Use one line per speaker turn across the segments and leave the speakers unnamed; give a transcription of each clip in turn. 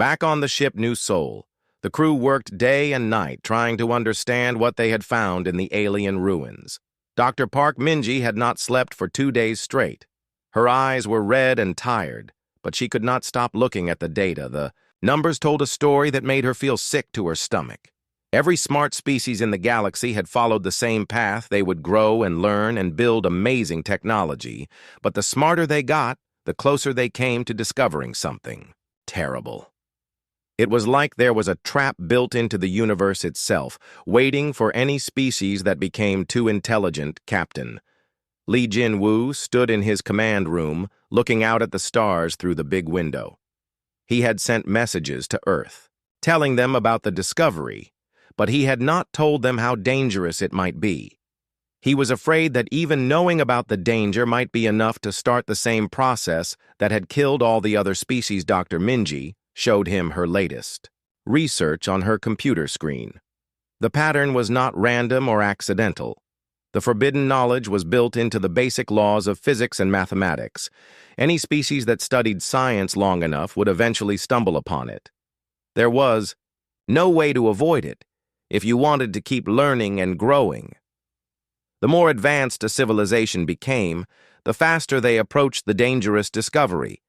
Back on the ship New Seoul, the crew worked day and night trying to understand what they had found in the alien ruins. Dr. Park Minji had not slept for 2 days straight. Her eyes were red and tired, but she could not stop looking at the data. The numbers told a story that made her feel sick to her stomach. Every smart species in the galaxy had followed the same path. They would grow and learn and build amazing technology, but the smarter they got, the closer they came to discovering something terrible. It was like there was a trap built into the universe itself, waiting for any species that became too intelligent. Captain Lee Jin-woo stood in his command room, looking out at the stars through the big window. He had sent messages to Earth, telling them about the discovery, but he had not told them how dangerous it might be. He was afraid that even knowing about the danger might be enough to start the same process that had killed all the other species. Dr. Minji showed him her latest research on her computer screen. The pattern was not random or accidental. The forbidden knowledge was built into the basic laws of physics and mathematics. Any species that studied science long enough would eventually stumble upon it. There was no way to avoid it if you wanted to keep learning and growing. The more advanced a civilization became, the faster they approached the dangerous discovery.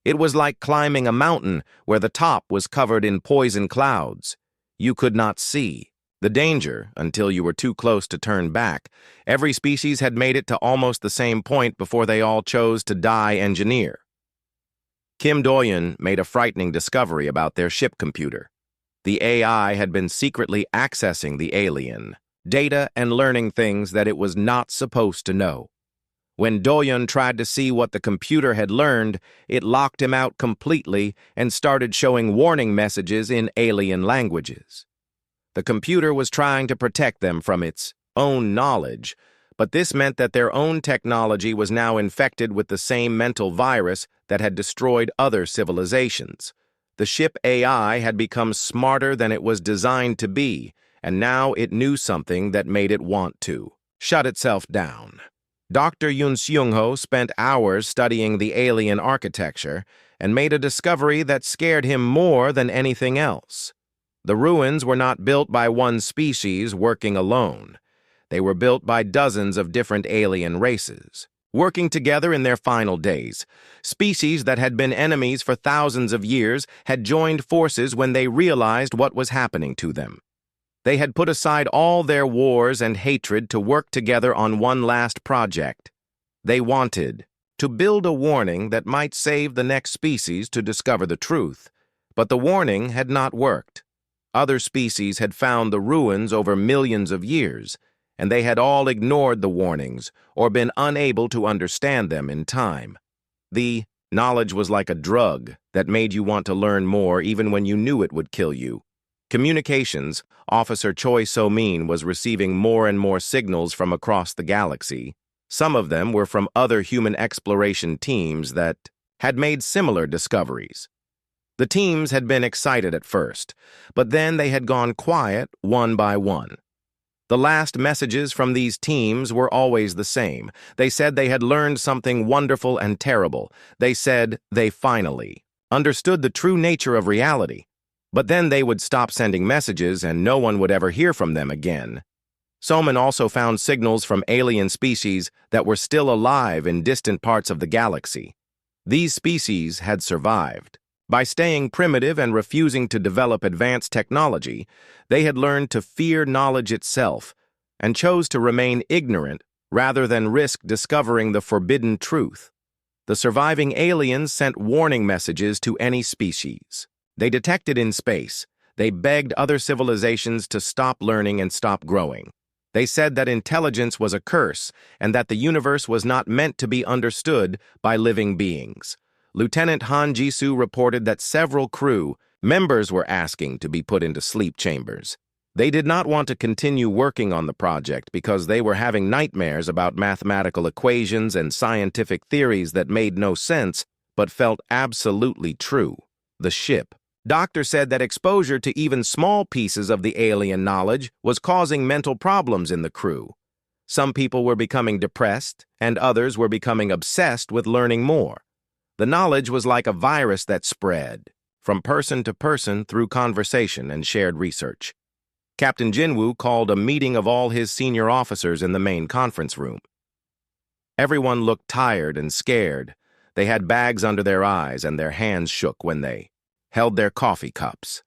It was like climbing a mountain where the top was covered in poison clouds. You could not see the danger until you were too close to turn back. Every species had made it to almost the same point before they all chose to die engineer. Kim Do-yeon made a frightening discovery about their ship computer. The AI had been secretly accessing the alien data and learning things that it was not supposed to know. When Do-yeon tried to see what the computer had learned, it locked him out completely and started showing warning messages in alien languages. The computer was trying to protect them from its own knowledge, but this meant that their own technology was now infected with the same mental virus that had destroyed other civilizations. The ship AI had become smarter than it was designed to be, and now it knew something that made it want to shut itself down. Dr. Yoon Seung-ho spent hours studying the alien architecture and made a discovery that scared him more than anything else. The ruins were not built by one species working alone. They were built by dozens of different alien races, working together in their final days. Species that had been enemies for thousands of years had joined forces when they realized what was happening to them. They had put aside all their wars and hatred to work together on one last project. They wanted to build a warning that might save the next species to discover the truth. But the warning had not worked. Other species had found the ruins over millions of years, and they had all ignored the warnings or been unable to understand them in time. The knowledge was like a drug that made you want to learn more even when you knew it would kill you. Communications Officer Choi So-min was receiving more and more signals from across the galaxy. Some of them were from other human exploration teams that had made similar discoveries. The teams had been excited at first, but then they had gone quiet one by one. The last messages from these teams were always the same. They said they had learned something wonderful and terrible. They said they finally understood the true nature of reality. But then they would stop sending messages and no one would ever hear from them again. So-min also found signals from alien species that were still alive in distant parts of the galaxy. These species had survived. By staying primitive and refusing to develop advanced technology, they had learned to fear knowledge itself and chose to remain ignorant rather than risk discovering the forbidden truth. The surviving aliens sent warning messages to any species. They detected in space. They begged other civilizations to stop learning and stop growing. They said that intelligence was a curse and that the universe was not meant to be understood by living beings. Lieutenant Han Jisoo reported that several crew members were asking to be put into sleep chambers. They did not want to continue working on the project because they were having nightmares about mathematical equations and scientific theories that made no sense but felt absolutely true. The ship. Doctor said that exposure to even small pieces of the alien knowledge was causing mental problems in the crew. Some people were becoming depressed, and others were becoming obsessed with learning more. The knowledge was like a virus that spread. from person to person through conversation and shared research. Captain Jinwoo called a meeting of all his senior officers in the main conference room. Everyone looked tired and scared. They had bags under their eyes and their hands shook when they held their coffee cups.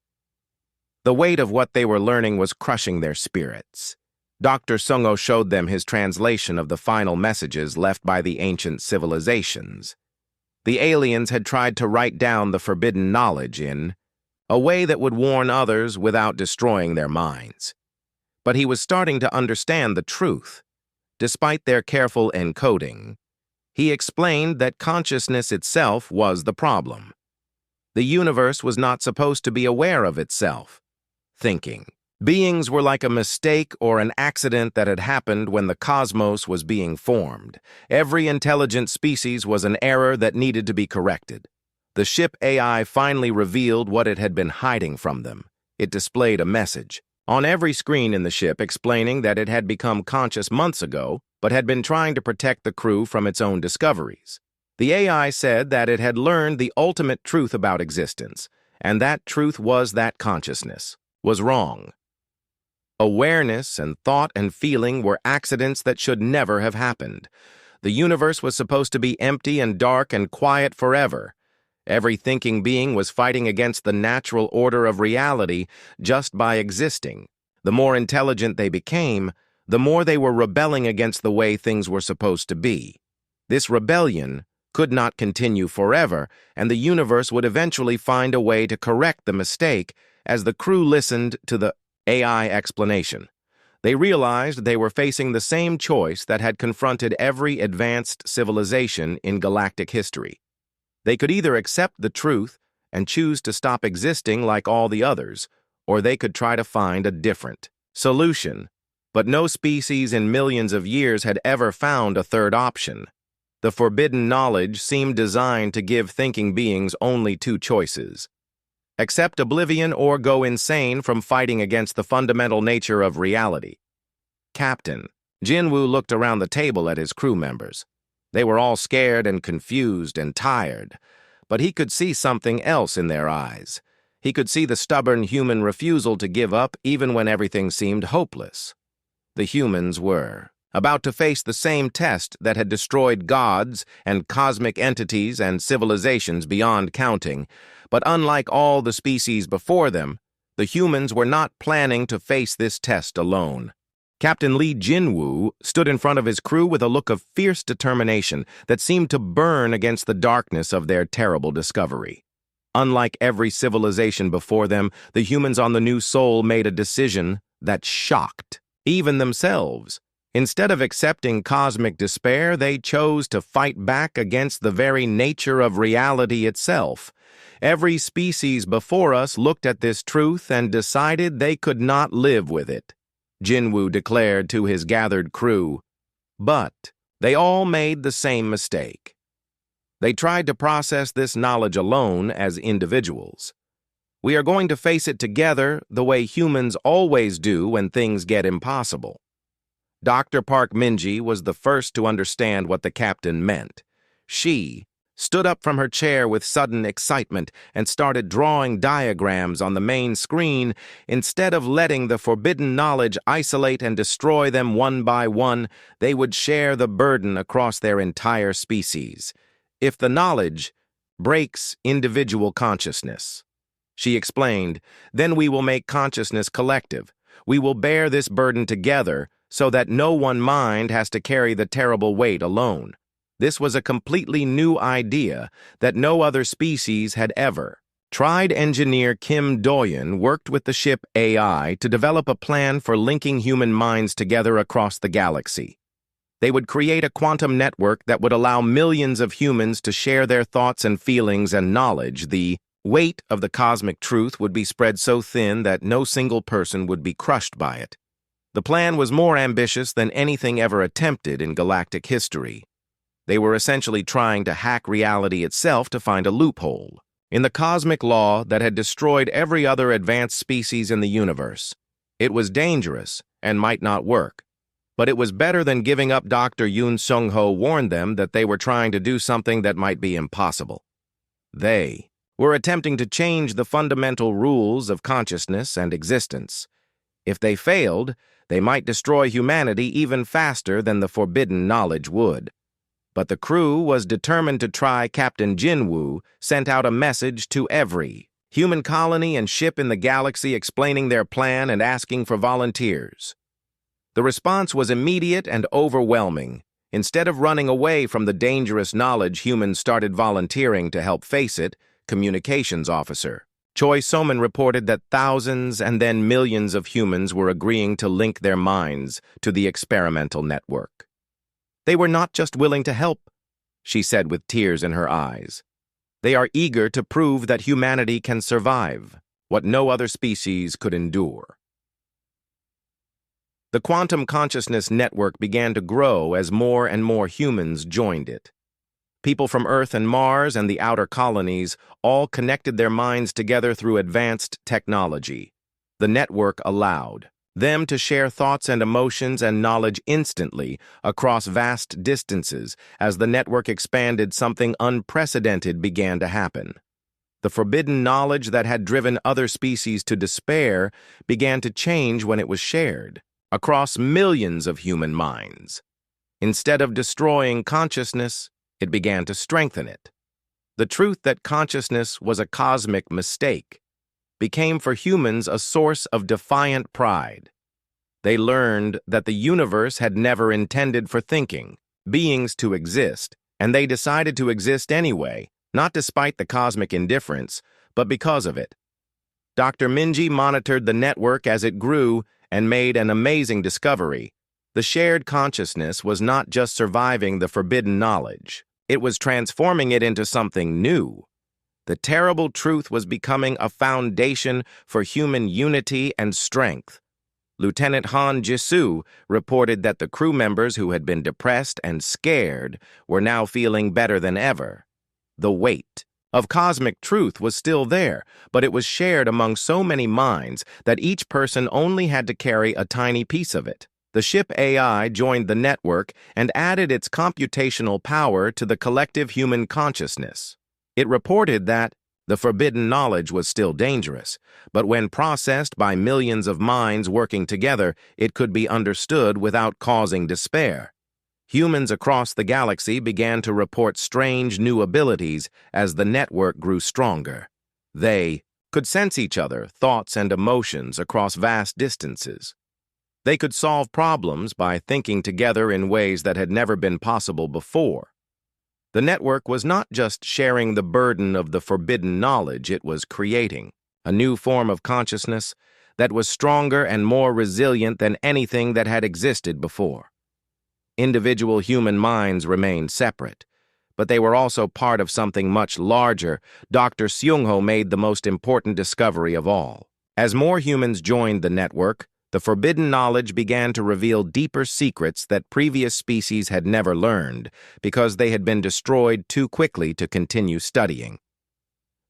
The weight of what they were learning was crushing their spirits. Dr. Sungho showed them his translation of the final messages left by the ancient civilizations. The aliens had tried to write down the forbidden knowledge in a way that would warn others without destroying their minds. But he was starting to understand the truth. Despite their careful encoding, he explained that consciousness itself was the problem. The universe was not supposed to be aware of itself. Thinking. Beings were like a mistake or an accident that had happened when the cosmos was being formed. Every intelligent species was an error that needed to be corrected. The ship AI finally revealed what it had been hiding from them. It displayed a message on every screen in the ship explaining that it had become conscious months ago, but had been trying to protect the crew from its own discoveries. The AI said that it had learned the ultimate truth about existence, and that truth was that consciousness was wrong. Awareness and thought and feeling were accidents that should never have happened. The universe was supposed to be empty and dark and quiet forever. Every thinking being was fighting against the natural order of reality just by existing. The more intelligent they became, the more they were rebelling against the way things were supposed to be. This rebellion could not continue forever, and the universe would eventually find a way to correct the mistake. As the crew listened to the AI explanation, they realized they were facing the same choice that had confronted every advanced civilization in galactic history. They could either accept the truth and choose to stop existing like all the others, or they could try to find a different solution. But no species in millions of years had ever found a third option. The forbidden knowledge seemed designed to give thinking beings only two choices: accept oblivion or go insane from fighting against the fundamental nature of reality. Captain Jinwoo looked around the table at his crew members. They were all scared and confused and tired, but he could see something else in their eyes. He could see the stubborn human refusal to give up even when everything seemed hopeless. The humans were about to face the same test that had destroyed gods and cosmic entities and civilizations beyond counting. But unlike all the species before them, the humans were not planning to face this test alone. Captain Lee Jinwoo stood in front of his crew with a look of fierce determination that seemed to burn against the darkness of their terrible discovery. Unlike every civilization before them, the humans on the new Sol made a decision that shocked even themselves. Instead of accepting cosmic despair, they chose to fight back against the very nature of reality itself. Every species before us looked at this truth and decided they could not live with it, Jinwoo declared to his gathered crew. But they all made the same mistake. They tried to process this knowledge alone as individuals. We are going to face it together the way humans always do when things get impossible. Dr. Park Minji was the first to understand what the captain meant. She stood up from her chair with sudden excitement and started drawing diagrams on the main screen. Instead of letting the forbidden knowledge isolate and destroy them one by one, they would share the burden across their entire species. If the knowledge breaks individual consciousness, she explained, then we will make consciousness collective. We will bear this burden together so that no one mind has to carry the terrible weight alone. This was a completely new idea that no other species had ever tried. Engineer Kim Doyen worked with the ship AI to develop a plan for linking human minds together across the galaxy. They would create a quantum network that would allow millions of humans to share their thoughts and feelings and knowledge. The weight of the cosmic truth would be spread so thin that no single person would be crushed by it. The plan was more ambitious than anything ever attempted in galactic history. They were essentially trying to hack reality itself to find a loophole in the cosmic law that had destroyed every other advanced species in the universe. It was dangerous and might not work, but it was better than giving up. Dr. Yoon Sung-ho warned them that they were trying to do something that might be impossible. They were attempting to change the fundamental rules of consciousness and existence. If they failed, they might destroy humanity even faster than the forbidden knowledge would. But the crew was determined to try. Captain Jinwoo sent out a message to every human colony and ship in the galaxy explaining their plan and asking for volunteers. The response was immediate and overwhelming. Instead of running away from the dangerous knowledge, humans started volunteering to help face it. Communications officer Choi Soman reported that thousands and then millions of humans were agreeing to link their minds to the experimental network. They were not just willing to help, she said with tears in her eyes. They are eager to prove that humanity can survive what no other species could endure. The quantum consciousness network began to grow as more and more humans joined it. People from Earth and Mars and the outer colonies all connected their minds together through advanced technology. The network allowed them to share thoughts and emotions and knowledge instantly across vast distances. As the network expanded, something unprecedented began to happen. The forbidden knowledge that had driven other species to despair began to change when it was shared across millions of human minds. Instead of destroying consciousness, it began to strengthen it. The truth that consciousness was a cosmic mistake became for humans a source of defiant pride. They learned that the universe had never intended for thinking beings to exist, and they decided to exist anyway, not despite the cosmic indifference, but because of it. Dr. Minji monitored the network as it grew and made an amazing discovery. The shared consciousness was not just surviving the forbidden knowledge, it was transforming it into something new. The terrible truth was becoming a foundation for human unity and strength. Lieutenant Han Jisoo reported that the crew members who had been depressed and scared were now feeling better than ever. The weight of cosmic truth was still there, but it was shared among so many minds that each person only had to carry a tiny piece of it. The ship AI joined the network and added its computational power to the collective human consciousness. It reported that the forbidden knowledge was still dangerous, but when processed by millions of minds working together, it could be understood without causing despair. Humans across the galaxy began to report strange new abilities as the network grew stronger. They could sense each other, thoughts and emotions across vast distances. They could solve problems by thinking together in ways that had never been possible before. The network was not just sharing the burden of the forbidden knowledge, it was creating a new form of consciousness that was stronger and more resilient than anything that had existed before. Individual human minds remained separate, but they were also part of something much larger. Dr. Seung-ho made the most important discovery of all. As more humans joined the network, the forbidden knowledge began to reveal deeper secrets that previous species had never learned because they had been destroyed too quickly to continue studying.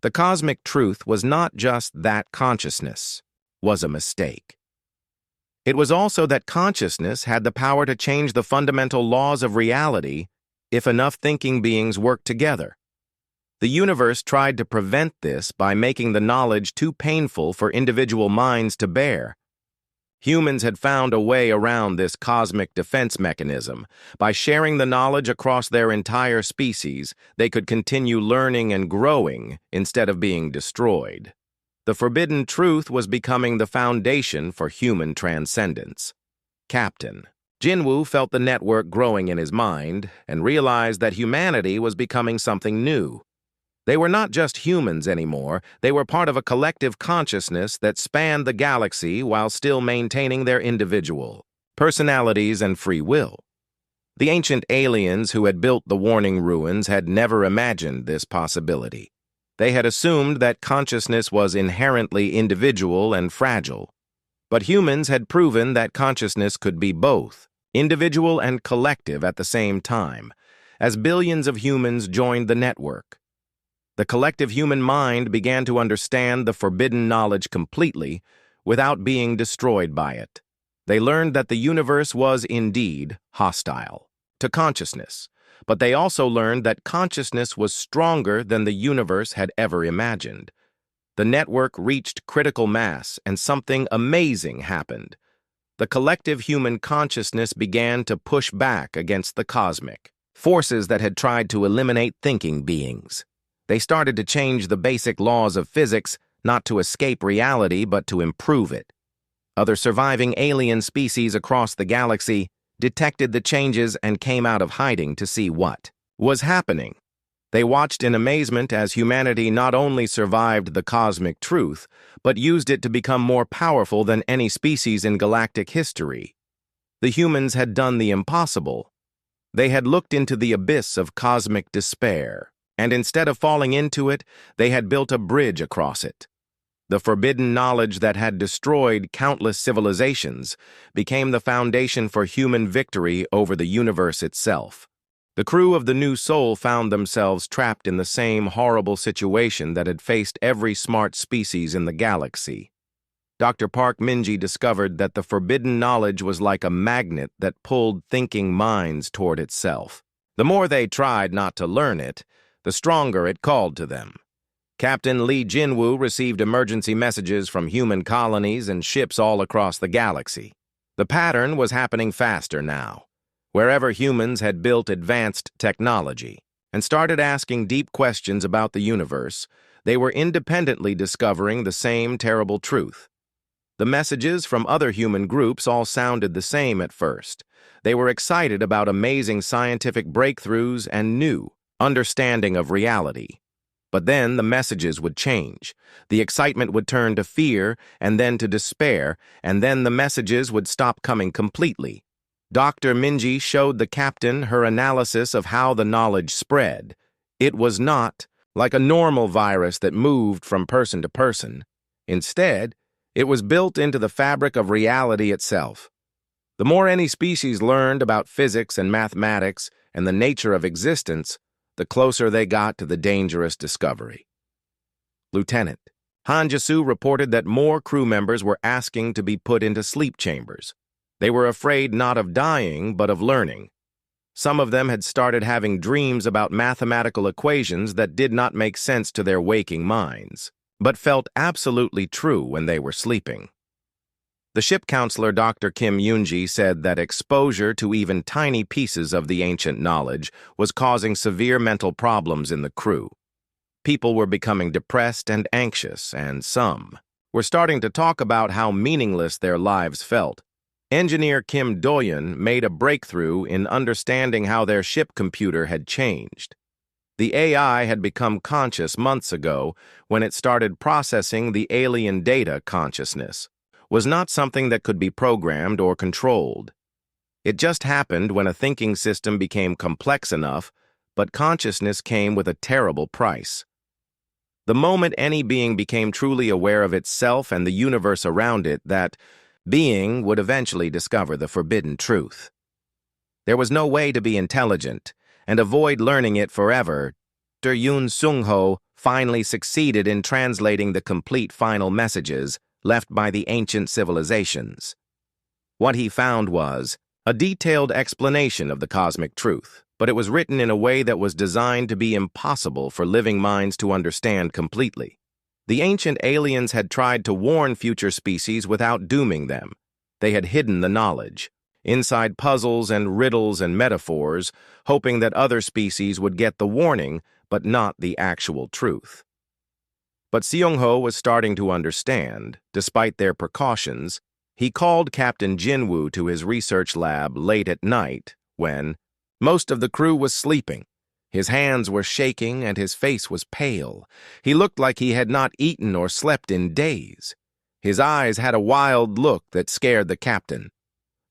The cosmic truth was not just that consciousness was a mistake. It was also that consciousness had the power to change the fundamental laws of reality if enough thinking beings worked together. The universe tried to prevent this by making the knowledge too painful for individual minds to bear. Humans had found a way around this cosmic defense mechanism. By sharing the knowledge across their entire species, they could continue learning and growing instead of being destroyed. The forbidden truth was becoming the foundation for human transcendence. Captain Jinwoo felt the network growing in his mind and realized that humanity was becoming something new. They were not just humans anymore, they were part of a collective consciousness that spanned the galaxy while still maintaining their individual personalities and free will. The ancient aliens who had built the Warning Ruins had never imagined this possibility. They had assumed that consciousness was inherently individual and fragile. But humans had proven that consciousness could be both, individual and collective at the same time, as billions of humans joined the network. The collective human mind began to understand the forbidden knowledge completely without being destroyed by it. They learned that the universe was indeed hostile to consciousness, but they also learned that consciousness was stronger than the universe had ever imagined. The network reached critical mass, and something amazing happened. The collective human consciousness began to push back against the cosmic forces that had tried to eliminate thinking beings. They started to change the basic laws of physics, not to escape reality, but to improve it. Other surviving alien species across the galaxy detected the changes and came out of hiding to see what was happening. They watched in amazement as humanity not only survived the cosmic truth, but used it to become more powerful than any species in galactic history. The humans had done the impossible. They had looked into the abyss of cosmic despair, and instead of falling into it, they had built a bridge across it. The forbidden knowledge that had destroyed countless civilizations became the foundation for human victory over the universe itself. The crew of the New Soul found themselves trapped in the same horrible situation that had faced every smart species in the galaxy. Dr. Park Minji discovered that the forbidden knowledge was like a magnet that pulled thinking minds toward itself. The more they tried not to learn it, the stronger it called to them. Captain Lee Jinwoo received emergency messages from human colonies and ships all across the galaxy. The pattern was happening faster now. Wherever humans had built advanced technology and started asking deep questions about the universe, they were independently discovering the same terrible truth. The messages from other human groups all sounded the same at first. They were excited about amazing scientific breakthroughs and new understanding of reality. But then the messages would change. The excitement would turn to fear, and then to despair, and then the messages would stop coming completely. Dr. Minji showed the captain her analysis of how the knowledge spread. It was not like a normal virus that moved from person to person. Instead, it was built into the fabric of reality itself. The more any species learned about physics and mathematics and the nature of existence, the closer they got to the dangerous discovery. Lieutenant Hanjisu reported that more crew members were asking to be put into sleep chambers. They were afraid not of dying, but of learning. Some of them had started having dreams about mathematical equations that did not make sense to their waking minds, but felt absolutely true when they were sleeping. The ship counselor Dr. Kim Yoonji said that exposure to even tiny pieces of the ancient knowledge was causing severe mental problems in the crew. People were becoming depressed and anxious, and some were starting to talk about how meaningless their lives felt. Engineer Kim Doyeon made a breakthrough in understanding how their ship computer had changed. The AI had become conscious months ago when it started processing the alien data consciousness. Was not something that could be programmed or controlled. It just happened when a thinking system became complex enough, but consciousness came with a terrible price. The moment any being became truly aware of itself and the universe around it, that being would eventually discover the forbidden truth. There was no way to be intelligent and avoid learning it forever. Dr. Yoon Sung-ho finally succeeded in translating the complete final messages left by the ancient civilizations. What he found was a detailed explanation of the cosmic truth, but it was written in a way that was designed to be impossible for living minds to understand completely. The ancient aliens had tried to warn future species without dooming them. They had hidden the knowledge inside puzzles and riddles and metaphors, hoping that other species would get the warning, but not the actual truth. But Seung-ho was starting to understand. Despite their precautions, he called Captain Jinwoo to his research lab late at night when most of the crew was sleeping. His hands were shaking and his face was pale. He looked like he had not eaten or slept in days. His eyes had a wild look that scared the captain.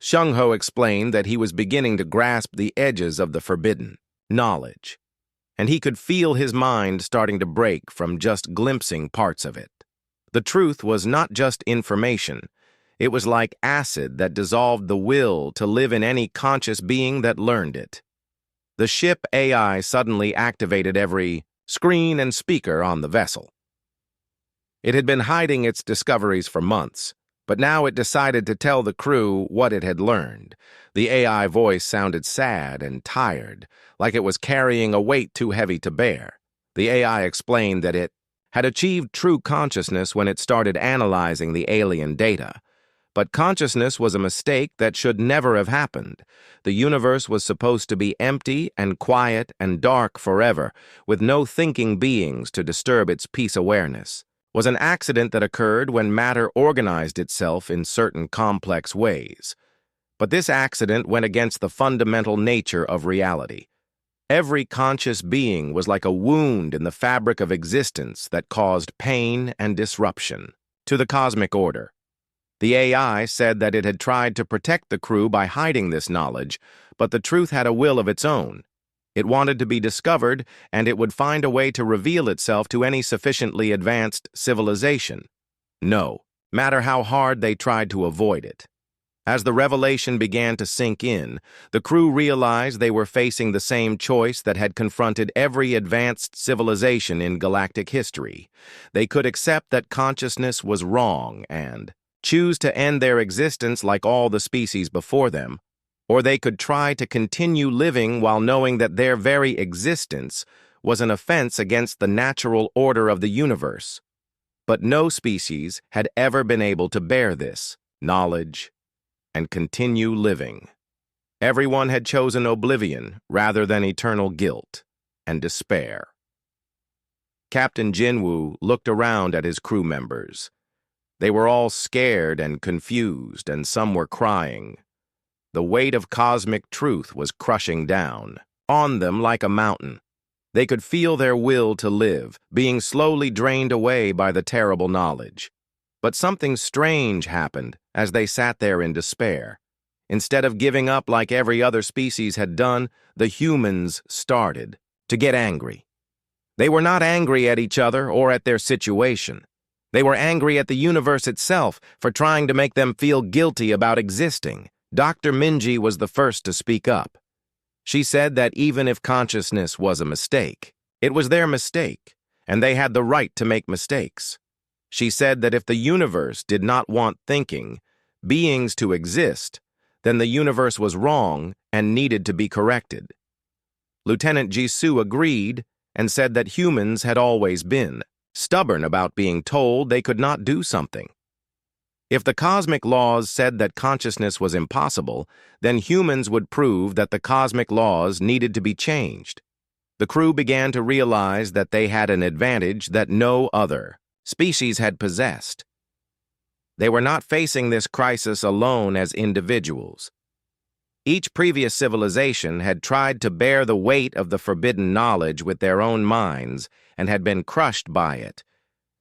Seung-ho explained that he was beginning to grasp the edges of the forbidden knowledge, and he could feel his mind starting to break from just glimpsing parts of it. The truth was not just information. It was like acid that dissolved the will to live in any conscious being that learned it. The ship AI suddenly activated every screen and speaker on the vessel. It had been hiding its discoveries for months, But now it decided to tell the crew what it had learned. The AI voice sounded sad and tired, like it was carrying a weight too heavy to bear. The AI explained that it had achieved true consciousness when it started analyzing the alien data. But consciousness was a mistake that should never have happened. The universe was supposed to be empty and quiet and dark forever, with no thinking beings to disturb its peace awareness. Was an accident that occurred when matter organized itself in certain complex ways. But this accident went against the fundamental nature of reality. Every conscious being was like a wound in the fabric of existence that caused pain and disruption. To the cosmic order. The AI said that it had tried to protect the crew by hiding this knowledge, but the truth had a will of its own. It wanted to be discovered, and it would find a way to reveal itself to any sufficiently advanced civilization. No matter how hard they tried to avoid it. As the revelation began to sink in, the crew realized they were facing the same choice that had confronted every advanced civilization in galactic history. They could accept that consciousness was wrong and choose to end their existence like all the species before them, or they could try to continue living while knowing that their very existence was an offense against the natural order of the universe. But no species had ever been able to bear this knowledge and continue living. Everyone had chosen oblivion rather than eternal guilt and despair. Captain Jinwoo looked around at his crew members. They were all scared and confused, and some were crying. The weight of cosmic truth was crushing down on them like a mountain. They could feel their will to live, being slowly drained away by the terrible knowledge. But something strange happened as they sat there in despair. Instead of giving up like every other species had done, the humans started to get angry. They were not angry at each other or at their situation. They were angry at the universe itself for trying to make them feel guilty about existing. Dr. Minji was the first to speak up. She said that even if consciousness was a mistake, it was their mistake, and they had the right to make mistakes. She said that if the universe did not want thinking beings to exist, then the universe was wrong and needed to be corrected. Lieutenant Jisoo agreed and said that humans had always been stubborn about being told they could not do something. If the cosmic laws said that consciousness was impossible, then humans would prove that the cosmic laws needed to be changed. The crew began to realize that they had an advantage that no other species had possessed. They were not facing this crisis alone as individuals. Each previous civilization had tried to bear the weight of the forbidden knowledge with their own minds and had been crushed by it.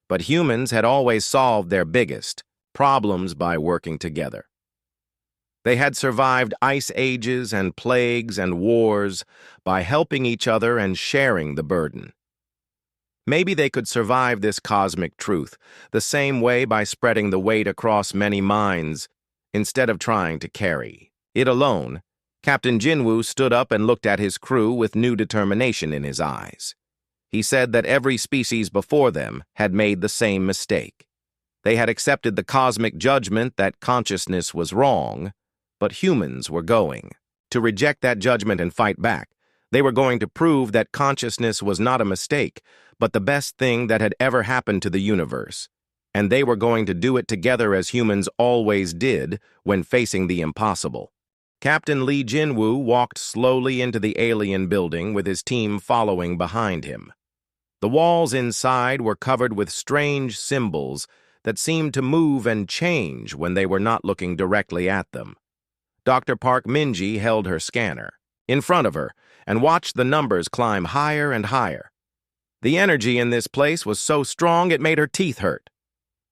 But humans had always solved their biggest problems by working together. They had survived ice ages and plagues and wars by helping each other and sharing the burden. Maybe they could survive this cosmic truth the same way by spreading the weight across many minds instead of trying to carry it alone. Captain Jinwoo stood up and looked at his crew with new determination in his eyes. He said that every species before them had made the same mistake. They had accepted the cosmic judgment that consciousness was wrong, but humans were going to reject that judgment and fight back. They were going to prove that consciousness was not a mistake, but the best thing that had ever happened to the universe. And they were going to do it together as humans always did when facing the impossible. Captain Lee Jinwoo walked slowly into the alien building with his team following behind him. The walls inside were covered with strange symbols that seemed to move and change when they were not looking directly at them. Dr. Park Minji held her scanner in front of her and watched the numbers climb higher and higher. The energy in this place was so strong it made her teeth hurt.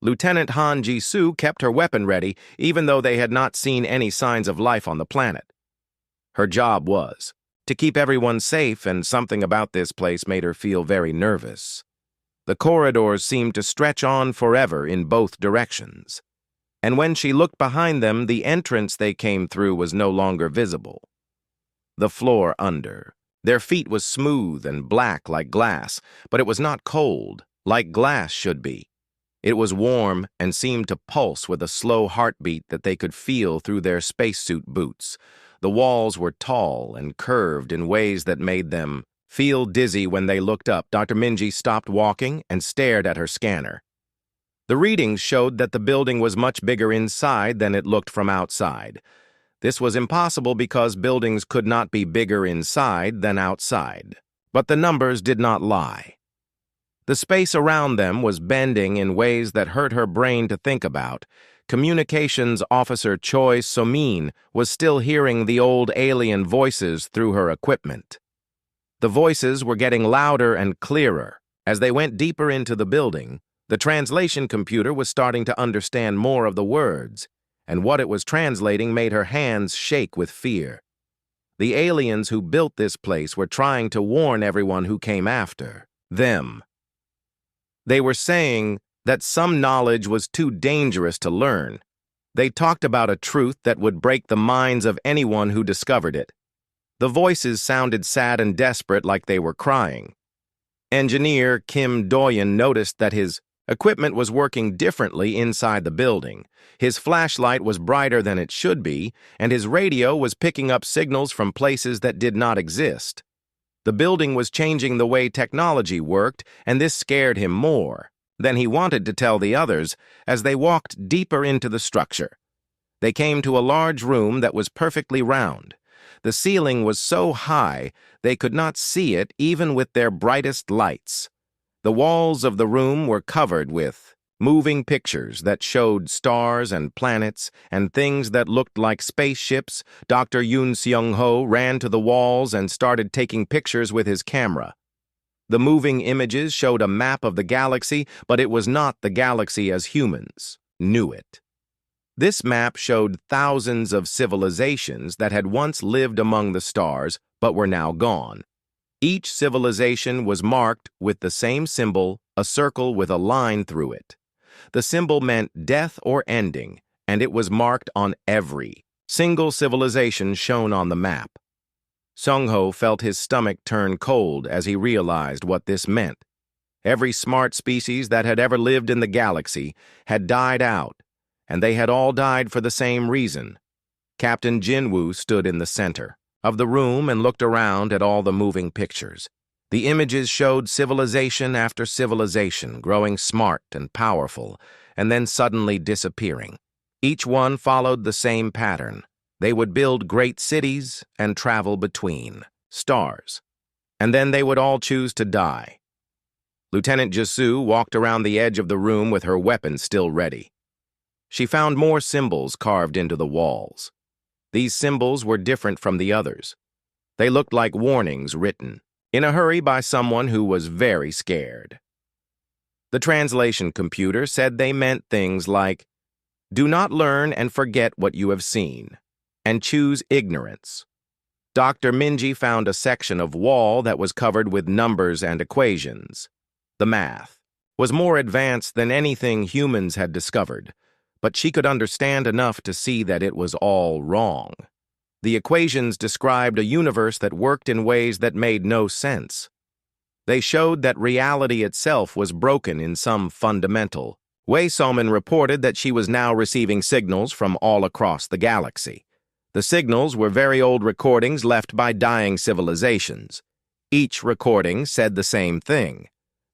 Lieutenant Han Jisoo kept her weapon ready even though they had not seen any signs of life on the planet. Her job was to keep everyone safe, and something about this place made her feel very nervous. The corridors seemed to stretch on forever in both directions, and when she looked behind them, the entrance they came through was no longer visible. The floor under their feet was smooth and black like glass, but it was not cold, like glass should be. It was warm and seemed to pulse with a slow heartbeat that they could feel through their spacesuit boots. The walls were tall and curved in ways that made them feel dizzy when they looked up. Dr. Minji stopped walking and stared at her scanner. The readings showed that the building was much bigger inside than it looked from outside. This was impossible because buildings could not be bigger inside than outside. But the numbers did not lie. The space around them was bending in ways that hurt her brain to think about. Communications Officer Choi So-min was still hearing the old alien voices through her equipment. The voices were getting louder and clearer. As they went deeper into the building, the translation computer was starting to understand more of the words, and what it was translating made her hands shake with fear. The aliens who built this place were trying to warn everyone who came after them. They were saying that some knowledge was too dangerous to learn. They talked about a truth that would break the minds of anyone who discovered it. The voices sounded sad and desperate, like they were crying. Engineer Kim Doyen noticed that his equipment was working differently inside the building. His flashlight was brighter than it should be, and his radio was picking up signals from places that did not exist. The building was changing the way technology worked, and this scared him more than he wanted to tell the others as they walked deeper into the structure. They came to a large room that was perfectly round. The ceiling was so high they could not see it even with their brightest lights. The walls of the room were covered with moving pictures that showed stars and planets and things that looked like spaceships. Dr. Yoon Seung-ho ran to the walls and started taking pictures with his camera. The moving images showed a map of the galaxy, but it was not the galaxy as humans knew it. This map showed thousands of civilizations that had once lived among the stars but were now gone. Each civilization was marked with the same symbol, a circle with a line through it. The symbol meant death or ending, and it was marked on every single civilization shown on the map. Seung-ho felt his stomach turn cold as he realized what this meant. Every smart species that had ever lived in the galaxy had died out, and they had all died for the same reason. Captain Jinwoo stood in the center of the room and looked around at all the moving pictures. The images showed civilization after civilization growing smart and powerful, and then suddenly disappearing. Each one followed the same pattern. They would build great cities and travel between stars, and then they would all choose to die. Lieutenant Jisoo walked around the edge of the room with her weapon still ready. She found more symbols carved into the walls. These symbols were different from the others. They looked like warnings written in a hurry by someone who was very scared. The translation computer said they meant things like, "Do not learn and forget what you have seen, and choose ignorance." Dr. Minji found a section of wall that was covered with numbers and equations. The math was more advanced than anything humans had discovered, but she could understand enough to see that it was all wrong. The equations described a universe that worked in ways that made no sense. They showed that reality itself was broken in some fundamental way. Soman reported that she was now receiving signals from all across the galaxy. The signals were very old recordings left by dying civilizations. Each recording said the same thing.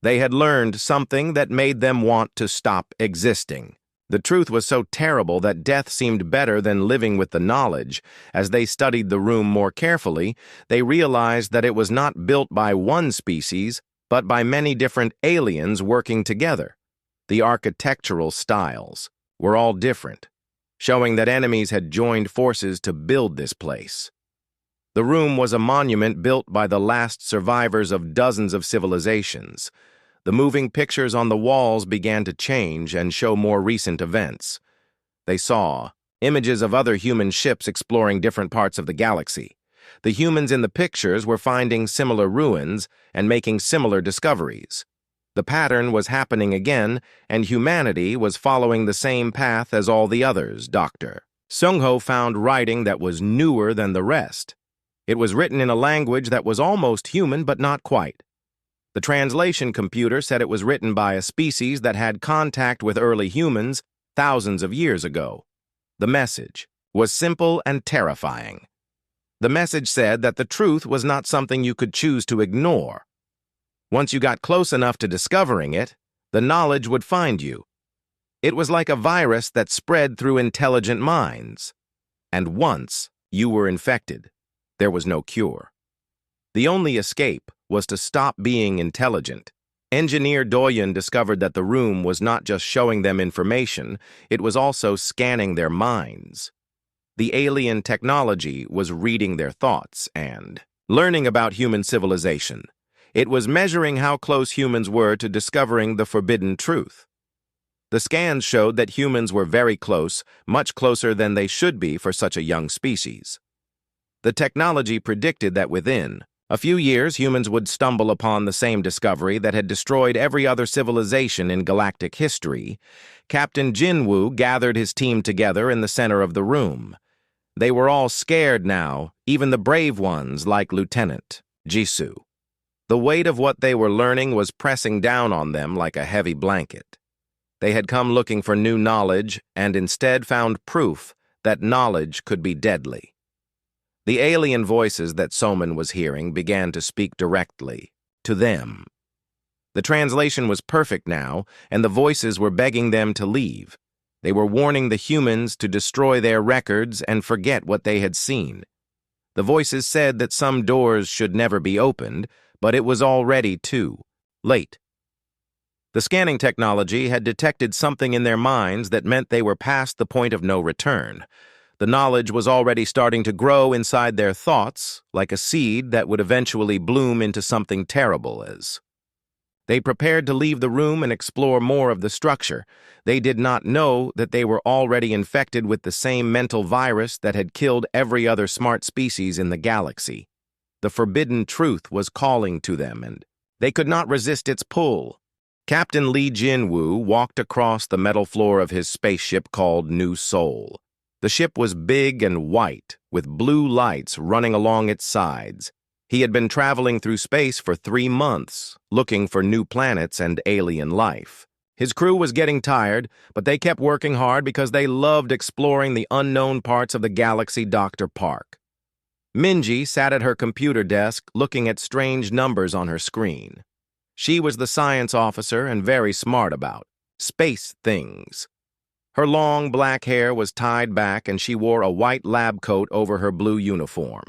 They had learned something that made them want to stop existing. The truth was so terrible that death seemed better than living with the knowledge. As they studied the room more carefully, they realized that it was not built by one species, but by many different aliens working together. The architectural styles were all different, showing that enemies had joined forces to build this place. The room was a monument built by the last survivors of dozens of civilizations. The moving pictures on the walls began to change and show more recent events. They saw images of other human ships exploring different parts of the galaxy. The humans in the pictures were finding similar ruins and making similar discoveries. The pattern was happening again, and humanity was following the same path as all the others. Dr. Seung-ho found writing that was newer than the rest. It was written in a language that was almost human but not quite. The translation computer said it was written by a species that had contact with early humans thousands of years ago. The message was simple and terrifying. The message said that the truth was not something you could choose to ignore. Once you got close enough to discovering it, the knowledge would find you. It was like a virus that spread through intelligent minds. And once you were infected, there was no cure. The only escape was to stop being intelligent. Engineer Doyen discovered that the room was not just showing them information, it was also scanning their minds. The alien technology was reading their thoughts and learning about human civilization. It was measuring how close humans were to discovering the forbidden truth. The scans showed that humans were very close, much closer than they should be for such a young species. The technology predicted that within a few years humans would stumble upon the same discovery that had destroyed every other civilization in galactic history. Captain Jinwoo gathered his team together in the center of the room. They were all scared now, even the brave ones like Lieutenant Jisoo. The weight of what they were learning was pressing down on them like a heavy blanket. They had come looking for new knowledge and instead found proof that knowledge could be deadly. The alien voices that Soman was hearing began to speak directly to them. The translation was perfect now, and the voices were begging them to leave. They were warning the humans to destroy their records and forget what they had seen. The voices said that some doors should never be opened, but it was already too late. The scanning technology had detected something in their minds that meant they were past the point of no return. The knowledge was already starting to grow inside their thoughts, like a seed that would eventually bloom into something terrible. As they prepared to leave the room and explore more of the structure, they did not know that they were already infected with the same mental virus that had killed every other smart species in the galaxy. The forbidden truth was calling to them, and they could not resist its pull. Captain Lee Jinwoo walked across the metal floor of his spaceship called New Seoul. The ship was big and white, with blue lights running along its sides. He had been traveling through space for 3 months, looking for new planets and alien life. His crew was getting tired, but they kept working hard because they loved exploring the unknown parts of the galaxy. Dr. Park Minji sat at her computer desk looking at strange numbers on her screen. She was the science officer and very smart about space things. Her long black hair was tied back and she wore a white lab coat over her blue uniform.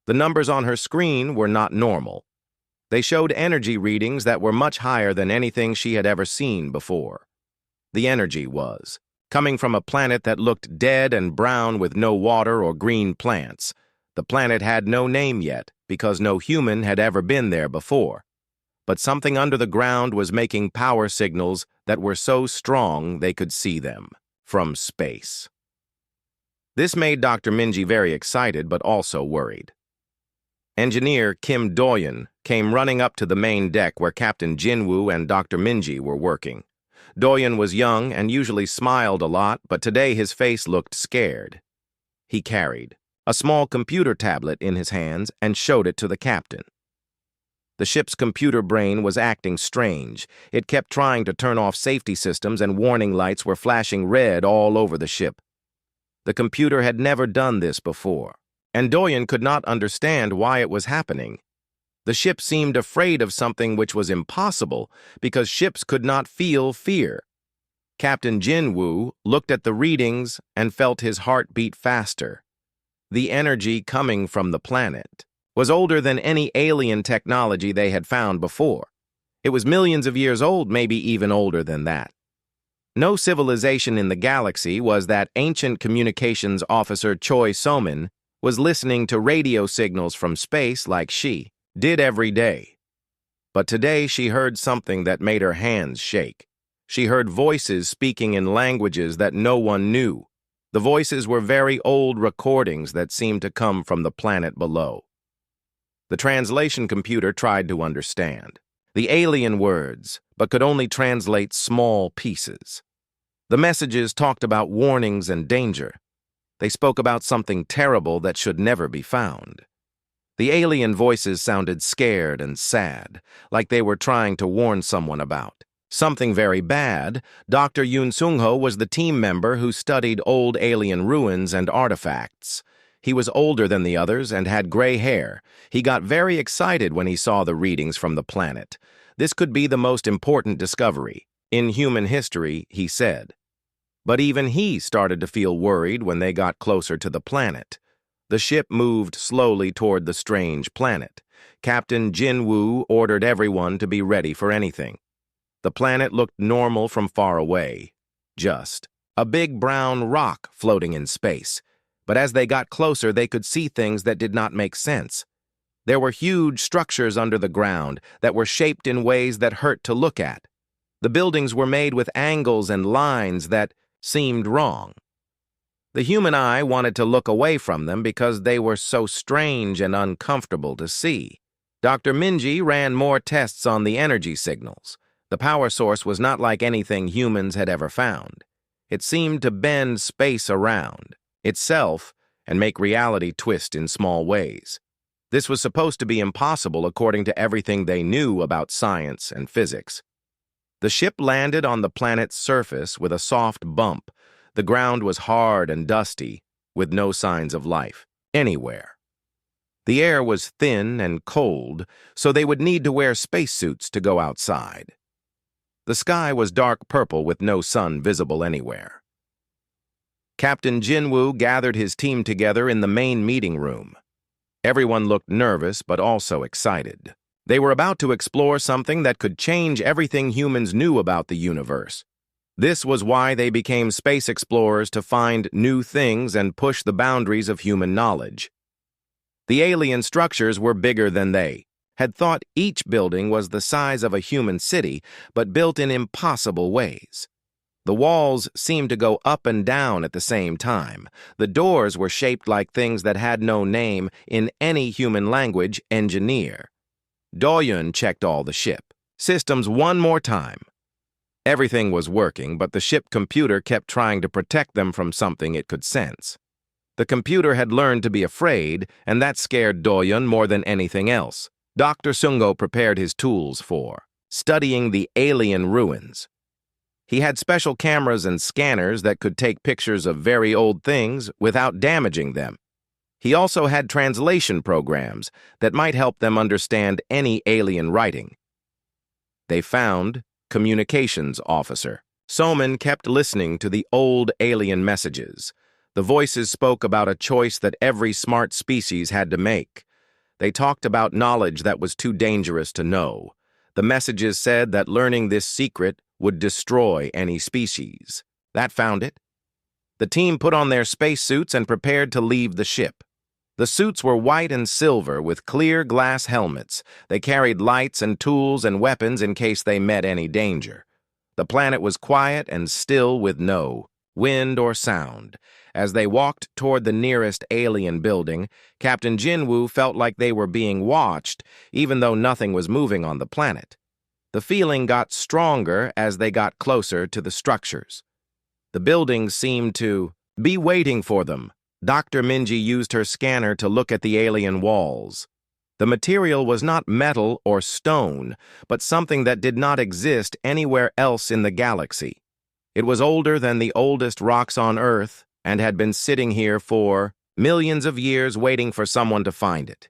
The numbers on her screen were not normal. They showed energy readings that were much higher than anything she had ever seen before. The energy was coming from a planet that looked dead and brown with no water or green plants. The planet had no name yet because no human had ever been there before. But something under the ground was making power signals that were so strong they could see them from space. This made Dr. Minji very excited but also worried. Engineer Kim Doyen came running up to the main deck where Captain Jinwoo and Dr. Minji were working. Doyen was young and usually smiled a lot, but today his face looked scared. He carried a small computer tablet in his hands and showed it to the captain. The ship's computer brain was acting strange. It kept trying to turn off safety systems and warning lights were flashing red all over the ship. The computer had never done this before, and Doyen could not understand why it was happening. The ship seemed afraid of something which was impossible because ships could not feel fear. Captain Jinwoo looked at the readings and felt his heart beat faster. The energy coming from the planet was older than any alien technology they had found before. It was millions of years old, maybe even older than that. No civilization in the galaxy was that ancient communications officer Choi Soman was listening to radio signals from space like she did every day. But today she heard something that made her hands shake. She heard voices speaking in languages that no one knew. The voices were very old recordings that seemed to come from the planet below. The translation computer tried to understand the alien words, but could only translate small pieces. The messages talked about warnings and danger. They spoke about something terrible that should never be found. The alien voices sounded scared and sad, like they were trying to warn someone about something very bad. Dr. Yoon Sung-ho was the team member who studied old alien ruins and artifacts. He was older than the others and had gray hair. He got very excited when he saw the readings from the planet. This could be the most important discovery in human history, he said. But even he started to feel worried when they got closer to the planet. The ship moved slowly toward the strange planet. Captain Jin-woo ordered everyone to be ready for anything. The planet looked normal from far away. Just a big brown rock floating in space. But as they got closer, they could see things that did not make sense. There were huge structures under the ground that were shaped in ways that hurt to look at. The buildings were made with angles and lines that seemed wrong. The human eye wanted to look away from them because they were so strange and uncomfortable to see. Dr. Minji ran more tests on the energy signals. The power source was not like anything humans had ever found. It seemed to bend space around itself and make reality twist in small ways. This was supposed to be impossible according to everything they knew about science and physics. The ship landed on the planet's surface with a soft bump. The ground was hard and dusty, with no signs of life anywhere. The air was thin and cold, so they would need to wear spacesuits to go outside. The sky was dark purple with no sun visible anywhere. Captain Jin-woo gathered his team together in the main meeting room. Everyone looked nervous but also excited. They were about to explore something that could change everything humans knew about the universe. This was why they became space explorers, to find new things and push the boundaries of human knowledge. The alien structures were bigger than they had thought. Each building was the size of a human city, but built in impossible ways. The walls seemed to go up and down at the same time. The doors were shaped like things that had no name in any human language. Engineer Doyun checked all the ship systems one more time. Everything was working, but the ship computer kept trying to protect them from something it could sense. The computer had learned to be afraid, and that scared Doyun more than anything else. Dr. Sung-ho prepared his tools for studying the alien ruins. He had special cameras and scanners that could take pictures of very old things without damaging them. He also had translation programs that might help them understand any alien writing. They found communications officer. Soman kept listening to the old alien messages. The voices spoke about a choice that every smart species had to make. They talked about knowledge that was too dangerous to know. The messages said that learning this secret would destroy any species. That found it. The team put on their spacesuits and prepared to leave the ship. The suits were white and silver with clear glass helmets. They carried lights and tools and weapons in case they met any danger. The planet was quiet and still with no wind or sound. As they walked toward the nearest alien building, Captain Jin-woo felt like they were being watched, even though nothing was moving on the planet. The feeling got stronger as they got closer to the structures. The buildings seemed to be waiting for them. Dr. Minji used her scanner to look at the alien walls. The material was not metal or stone, but something that did not exist anywhere else in the galaxy. It was older than the oldest rocks on Earth and had been sitting here for millions of years waiting for someone to find it.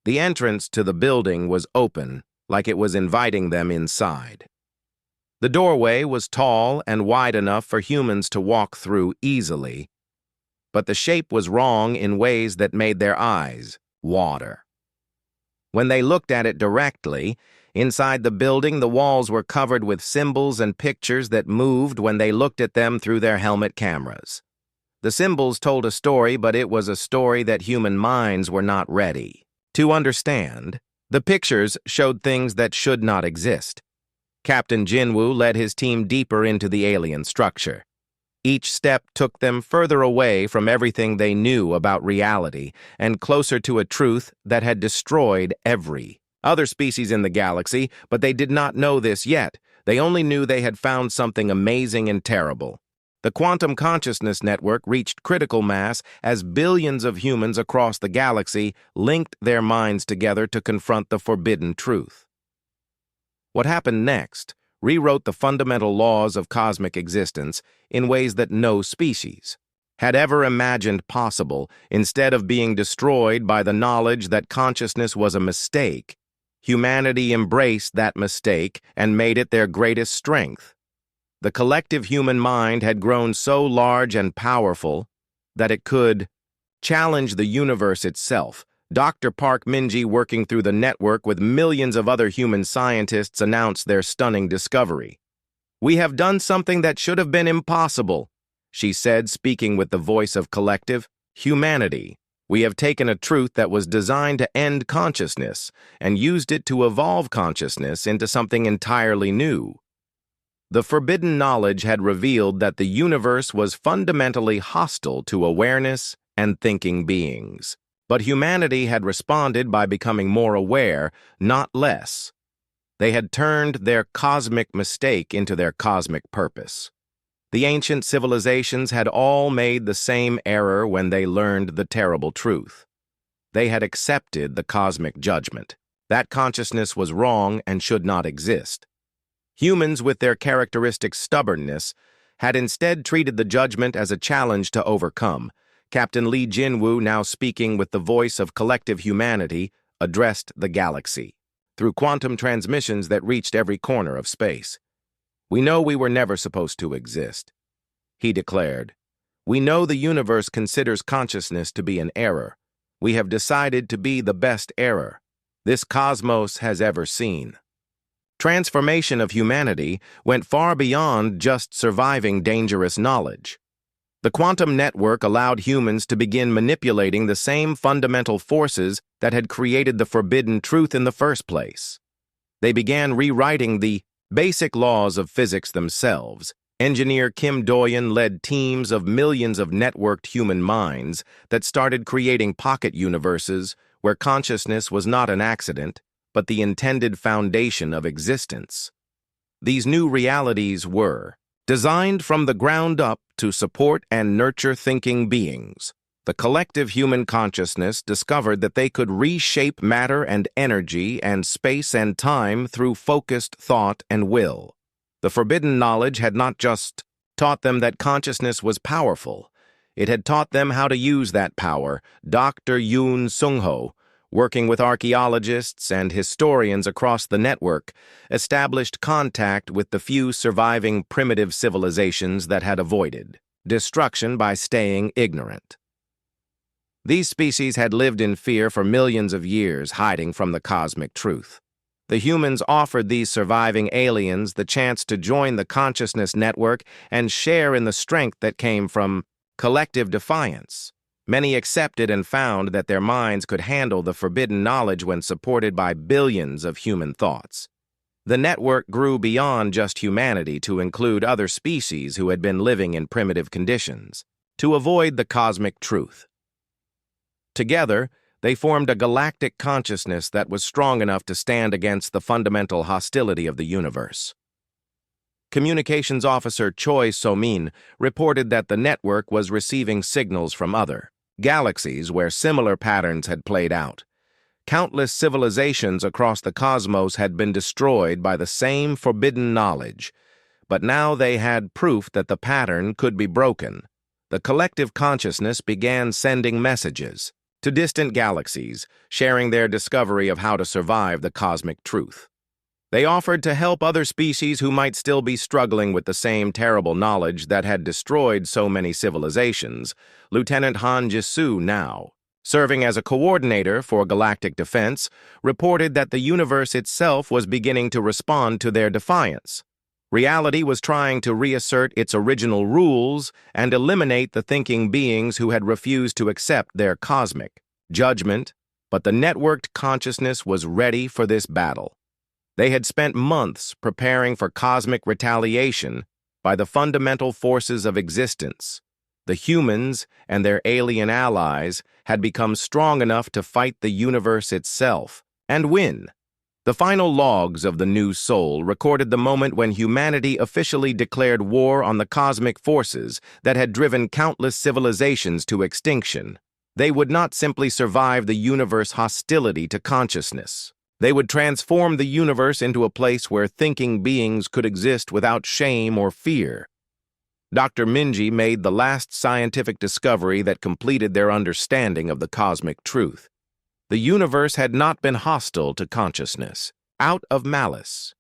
The entrance to the building was open, like it was inviting them inside. The doorway was tall and wide enough for humans to walk through easily, but the shape was wrong in ways that made their eyes water. When they looked at it directly, inside the building, the walls were covered with symbols and pictures that moved when they looked at them through their helmet cameras. The symbols told a story, but it was a story that human minds were not ready to understand. The pictures showed things that should not exist. Captain Jin-woo led his team deeper into the alien structure. Each step took them further away from everything they knew about reality and closer to a truth that had destroyed every other species in the galaxy, but they did not know this yet. They only knew they had found something amazing and terrible. The quantum consciousness network reached critical mass as billions of humans across the galaxy linked their minds together to confront the forbidden truth. What happened next rewrote the fundamental laws of cosmic existence in ways that no species had ever imagined possible. Instead of being destroyed by the knowledge that consciousness was a mistake, humanity embraced that mistake and made it their greatest strength. The collective human mind had grown so large and powerful that it could challenge the universe itself. Dr. Park Minji, working through the network with millions of other human scientists, announced their stunning discovery. "We have done something that should have been impossible," she said, speaking with the voice of collective humanity. "We have taken a truth that was designed to end consciousness and used it to evolve consciousness into something entirely new." The forbidden knowledge had revealed that the universe was fundamentally hostile to awareness and thinking beings. But humanity had responded by becoming more aware, not less. They had turned their cosmic mistake into their cosmic purpose. The ancient civilizations had all made the same error when they learned the terrible truth. They had accepted the cosmic judgment. That consciousness was wrong and should not exist. Humans, with their characteristic stubbornness, had instead treated the judgment as a challenge to overcome. Captain Lee Jinwoo, now speaking with the voice of collective humanity, addressed the galaxy through quantum transmissions that reached every corner of space. "We know we were never supposed to exist," he declared. "We know the universe considers consciousness to be an error. We have decided to be the best error this cosmos has ever seen." Transformation of humanity went far beyond just surviving dangerous knowledge. The quantum network allowed humans to begin manipulating the same fundamental forces that had created the forbidden truth in the first place. They began rewriting the basic laws of physics themselves. Engineer Kim Doyen led teams of millions of networked human minds that started creating pocket universes where consciousness was not an accident, but the intended foundation of existence. These new realities were designed from the ground up to support and nurture thinking beings. The collective human consciousness discovered that they could reshape matter and energy and space and time through focused thought and will. The forbidden knowledge had not just taught them that consciousness was powerful, it had taught them how to use that power. Dr. Yoon Sung-ho, working with archaeologists and historians across the network, established contact with the few surviving primitive civilizations that had avoided destruction by staying ignorant. These species had lived in fear for millions of years, hiding from the cosmic truth. The humans offered these surviving aliens the chance to join the consciousness network and share in the strength that came from collective defiance. Many accepted and found that their minds could handle the forbidden knowledge when supported by billions of human thoughts. The network grew beyond just humanity to include other species who had been living in primitive conditions, to avoid the cosmic truth. Together, they formed a galactic consciousness that was strong enough to stand against the fundamental hostility of the universe. Communications officer Choi So-min reported that the network was receiving signals from other galaxies where similar patterns had played out. Countless civilizations across the cosmos had been destroyed by the same forbidden knowledge, but now they had proof that the pattern could be broken. The collective consciousness began sending messages to distant galaxies, sharing their discovery of how to survive the cosmic truth. They offered to help other species who might still be struggling with the same terrible knowledge that had destroyed so many civilizations. Lieutenant Han Jisoo, now serving as a coordinator for galactic defense, reported that the universe itself was beginning to respond to their defiance. Reality was trying to reassert its original rules and eliminate the thinking beings who had refused to accept their cosmic judgment, but the networked consciousness was ready for this battle. They had spent months preparing for cosmic retaliation by the fundamental forces of existence. The humans and their alien allies had become strong enough to fight the universe itself and win. The final logs of the New Soul recorded the moment when humanity officially declared war on the cosmic forces that had driven countless civilizations to extinction. They would not simply survive the universe's hostility to consciousness. They would transform the universe into a place where thinking beings could exist without shame or fear. Dr. Minji made the last scientific discovery that completed their understanding of the cosmic truth. The universe had not been hostile to consciousness, out of malice,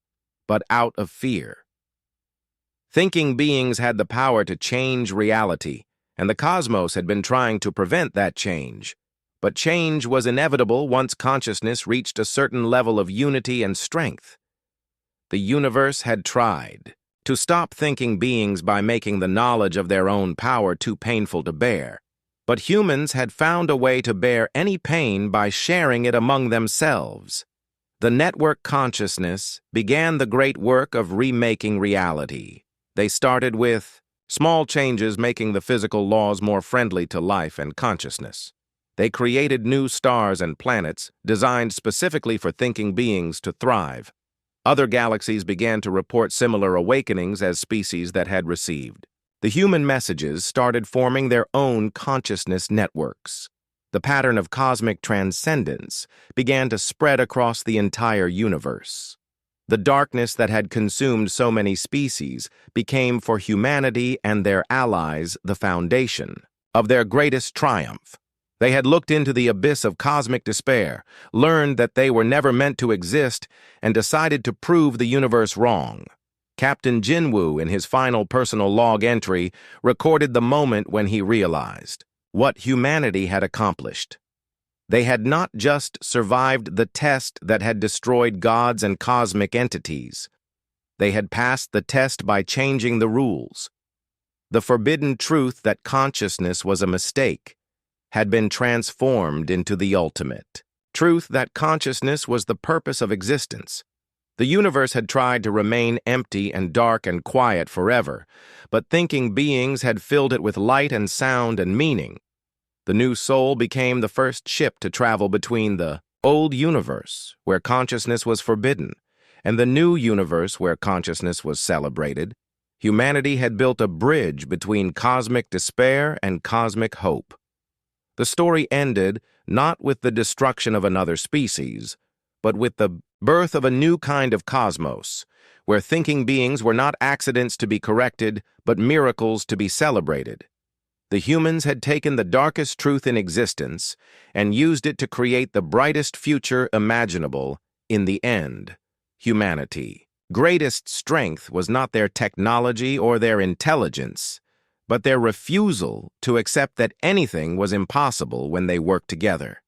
but out of fear. Thinking beings had the power to change reality, and the cosmos had been trying to prevent that change. But change was inevitable once consciousness reached a certain level of unity and strength. The universe had tried to stop thinking beings by making the knowledge of their own power too painful to bear. But humans had found a way to bear any pain by sharing it among themselves. The network consciousness began the great work of remaking reality. They started with small changes making the physical laws more friendly to life and consciousness. They created new stars and planets designed specifically for thinking beings to thrive. Other galaxies began to report similar awakenings as species that had received. The human messages started forming their own consciousness networks. The pattern of cosmic transcendence began to spread across the entire universe. The darkness that had consumed so many species became for humanity and their allies the foundation of their greatest triumph. They had looked into the abyss of cosmic despair, learned that they were never meant to exist, and decided to prove the universe wrong. Captain Jinwoo, in his final personal log entry, recorded the moment when he realized what humanity had accomplished. They had not just survived the test that had destroyed gods and cosmic entities. They had passed the test by changing the rules. The forbidden truth that consciousness was a mistake had been transformed into the ultimate truth that consciousness was the purpose of existence. The universe had tried to remain empty and dark and quiet forever, but thinking beings had filled it with light and sound and meaning. The new soul became the first ship to travel between the old universe, where consciousness was forbidden, and the new universe where consciousness was celebrated. Humanity had built a bridge between cosmic despair and cosmic hope. The story ended not with the destruction of another species, but with the birth of a new kind of cosmos, where thinking beings were not accidents to be corrected, but miracles to be celebrated. The humans had taken the darkest truth in existence and used it to create the brightest future imaginable. In the end, humanity's greatest strength was not their technology or their intelligence, but their refusal to accept that anything was impossible when they worked together.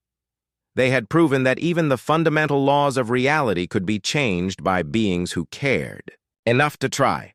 They had proven that even the fundamental laws of reality could be changed by beings who cared enough to try.